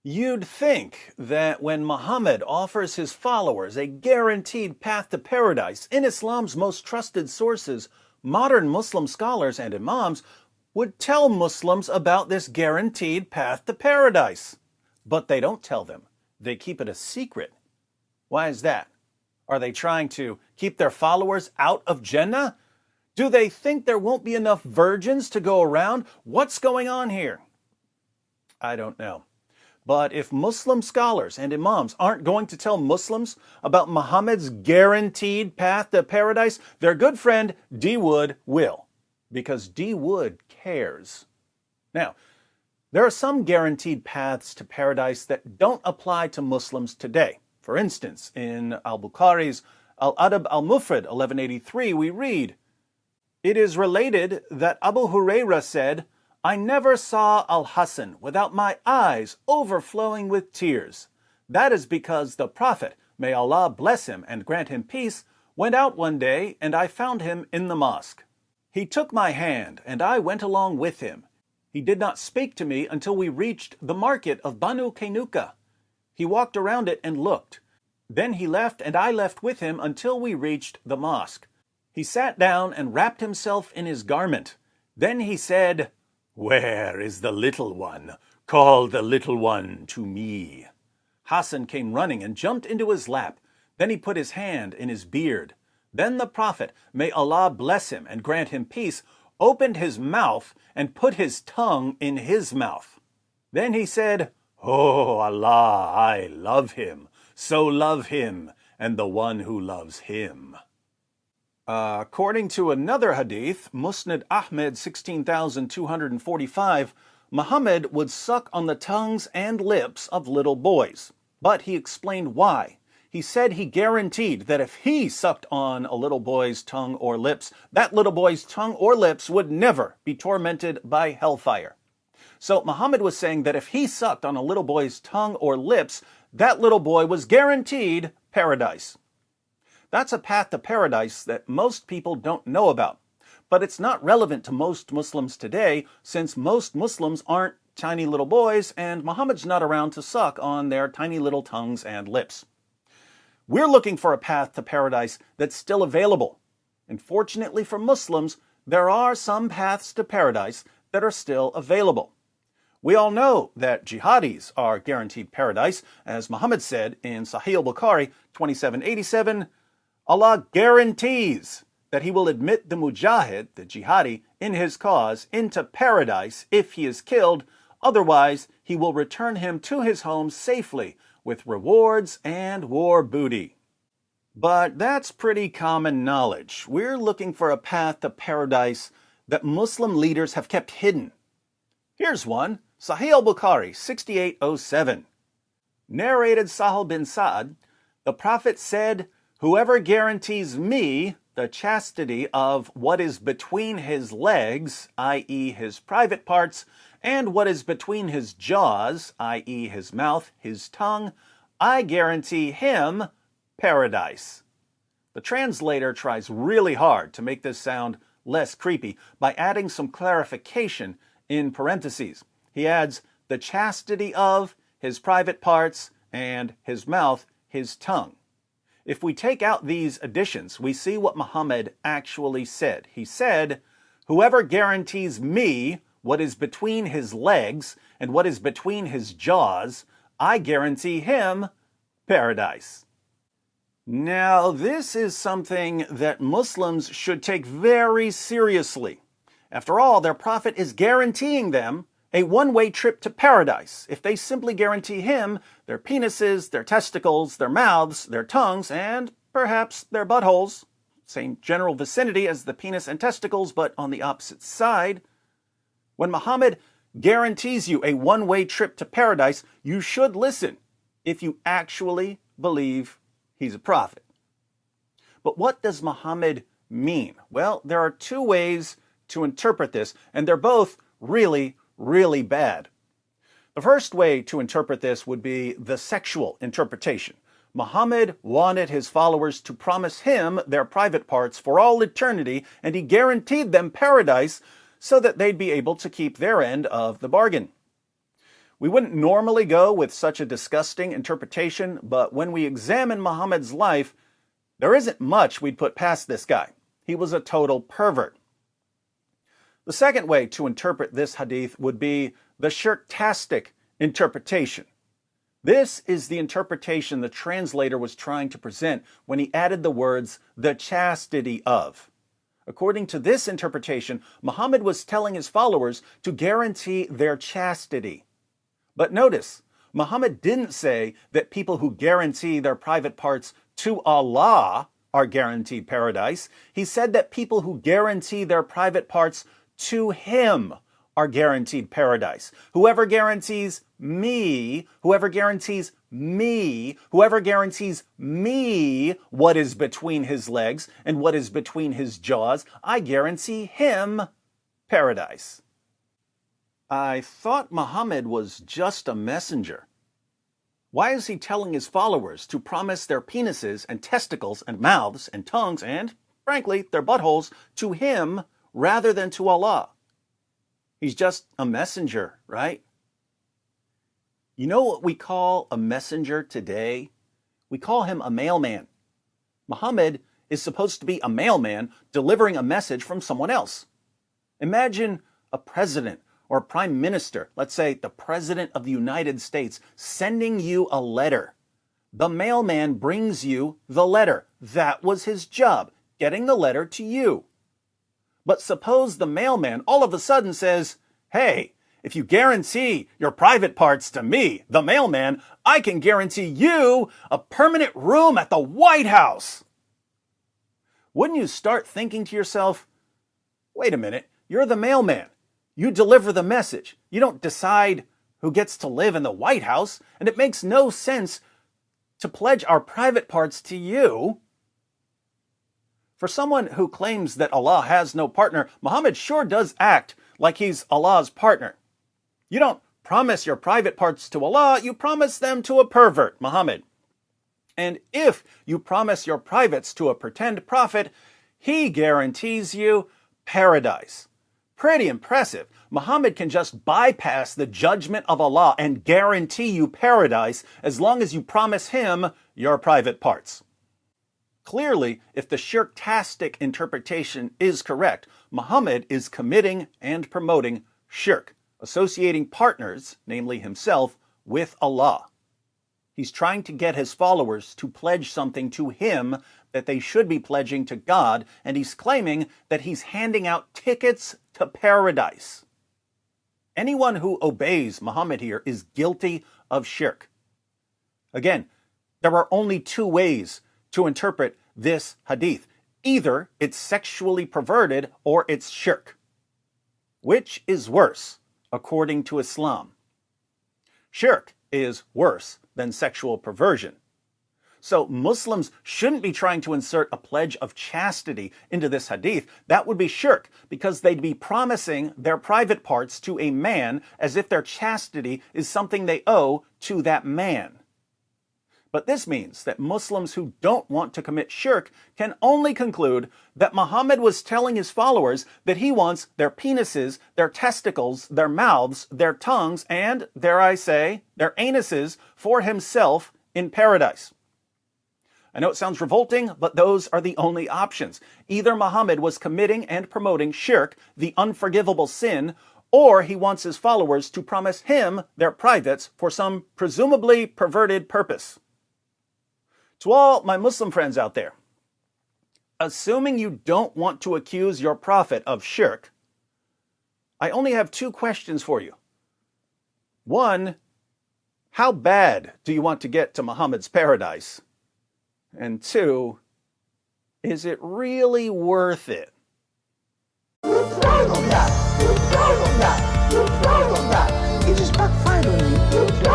You'd think that when Muhammad offers his followers a guaranteed path to paradise in Islam's most trusted sources, modern Muslim scholars and imams would tell Muslims about this guaranteed path to paradise. But they don't tell them. They keep it a secret. Why is that? Are they trying to keep their followers out of Jannah? Do they think there won't be enough virgins to go around? What's going on here? I don't know. But if Muslim scholars and imams aren't going to tell Muslims about Muhammad's guaranteed path to paradise, their good friend D. Wood will, because D. Wood cares. Now, there are some guaranteed paths to paradise that don't apply to Muslims today. For instance, in al-Bukhari's Al-Adab al-Mufrad 1183, we read, "It is related that Abu Huraira said, I never saw Al-Hasan without my eyes overflowing with tears. That is because the Prophet, may Allah bless him and grant him peace, went out one day and I found him in the mosque. He took my hand and I went along with him. He did not speak to me until we reached the market of Banu Kainuka. He walked around it and looked. Then he left and I left with him until we reached the mosque. He sat down and wrapped himself in his garment. Then he said, 'Where is the little one? Call the little one to me.' Hassan came running and jumped into his lap. Then he put his hand in his beard. Then the Prophet, may Allah bless him and grant him peace, opened his mouth and put his tongue in his mouth. Then he said, 'Oh Allah, I love him. So love him and the one who loves him.'" According to another hadith, Musnad Ahmed 16,245, Muhammad would suck on the tongues and lips of little boys. But he explained why. He said he guaranteed that if he sucked on a little boy's tongue or lips, that little boy's tongue or lips would never be tormented by hellfire. So Muhammad was saying that if he sucked on a little boy's tongue or lips, that little boy was guaranteed paradise. That's a path to paradise that most people don't know about. But it's not relevant to most Muslims today, since most Muslims aren't tiny little boys and Muhammad's not around to suck on their tiny little tongues and lips. We're looking for a path to paradise that's still available. And fortunately for Muslims, there are some paths to paradise that are still available. We all know that jihadis are guaranteed paradise, as Muhammad said in Sahih al-Bukhari 2787, Allah guarantees that he will admit the mujahid, the jihadi, in his cause into paradise if he is killed. Otherwise, he will return him to his home safely with rewards and war booty. But that's pretty common knowledge. We're looking for a path to paradise that Muslim leaders have kept hidden. Here's one, Sahih al-Bukhari 6807. Narrated Sahal bin Sa'ad, the Prophet said, "Whoever guarantees me the chastity of what is between his legs, i.e. his private parts, and what is between his jaws, i.e. his mouth, his tongue, I guarantee him paradise." The translator tries really hard to make this sound less creepy by adding some clarification in parentheses. He adds the chastity of his private parts and his mouth, his tongue. If we take out these additions, we see what Muhammad actually said. He said, "Whoever guarantees me what is between his legs and what is between his jaws, I guarantee him paradise." Now, this is something that Muslims should take very seriously. After all, their prophet is guaranteeing them a one-way trip to paradise if they simply guarantee him their penises, their testicles, their mouths, their tongues, and perhaps their buttholes. Same general vicinity as the penis and testicles, but on the opposite side. When Muhammad guarantees you a one-way trip to paradise, you should listen if you actually believe he's a prophet. But what does Muhammad mean? Well, there are two ways to interpret this, and they're both really bad. The first way to interpret this would be the sexual interpretation. Muhammad wanted his followers to promise him their private parts for all eternity, and he guaranteed them paradise so that they'd be able to keep their end of the bargain. We wouldn't normally go with such a disgusting interpretation, but when we examine Muhammad's life, there isn't much we'd put past this guy. He was a total pervert. The second way to interpret this hadith would be the shirktastic interpretation. This is the interpretation the translator was trying to present when he added the words, the chastity of. According to this interpretation, Muhammad was telling his followers to guarantee their chastity. But notice, Muhammad didn't say that people who guarantee their private parts to Allah are guaranteed paradise. He said that people who guarantee their private parts to Him are guaranteed paradise. Whoever guarantees me what is between his legs and what is between his jaws, I guarantee him paradise. I thought Muhammad was just a messenger. Why is he telling his followers to promise their penises and testicles and mouths and tongues and, frankly, their buttholes to him rather than to Allah? He's just a messenger, right? You know what we call a messenger today? We call him a mailman. Muhammad is supposed to be a mailman delivering a message from someone else. Imagine a president or a prime minister, let's say the president of the United States, sending you a letter. The mailman brings you the letter. That was his job, getting the letter to you. But suppose the mailman all of a sudden says, hey, if you guarantee your private parts to me, the mailman, I can guarantee you a permanent room at the White House. Wouldn't you start thinking to yourself, wait a minute, you're the mailman. You deliver the message. You don't decide who gets to live in the White House, and it makes no sense to pledge our private parts to you. For someone who claims that Allah has no partner, Muhammad sure does act like he's Allah's partner. You don't promise your private parts to Allah, you promise them to a pervert, Muhammad. And if you promise your privates to a pretend prophet, he guarantees you paradise. Pretty impressive. Muhammad can just bypass the judgment of Allah and guarantee you paradise as long as you promise him your private parts. Clearly, if the shirktastic interpretation is correct, Muhammad is committing and promoting shirk, associating partners, namely himself, with Allah. He's trying to get his followers to pledge something to him that they should be pledging to God, and he's claiming that he's handing out tickets to paradise. Anyone who obeys Muhammad here is guilty of shirk. Again, there are only two ways to interpret this hadith. Either it's sexually perverted or it's shirk. Which is worse, according to Islam? Shirk is worse than sexual perversion. So Muslims shouldn't be trying to insert a pledge of chastity into this hadith. That would be shirk, because they'd be promising their private parts to a man as if their chastity is something they owe to that man. But this means that Muslims who don't want to commit shirk can only conclude that Muhammad was telling his followers that he wants their penises, their testicles, their mouths, their tongues, and, dare I say, their anuses for himself in paradise. I know it sounds revolting, but those are the only options. Either Muhammad was committing and promoting shirk, the unforgivable sin, or he wants his followers to promise him their privates for some presumably perverted purpose. To all my Muslim friends out there, assuming you don't want to accuse your prophet of shirk, I only have two questions for you. One, how bad do you want to get to Muhammad's paradise? And two, is it really worth it? You're right on that. You're right on that. You're right on that. It just backfired on you. You're right.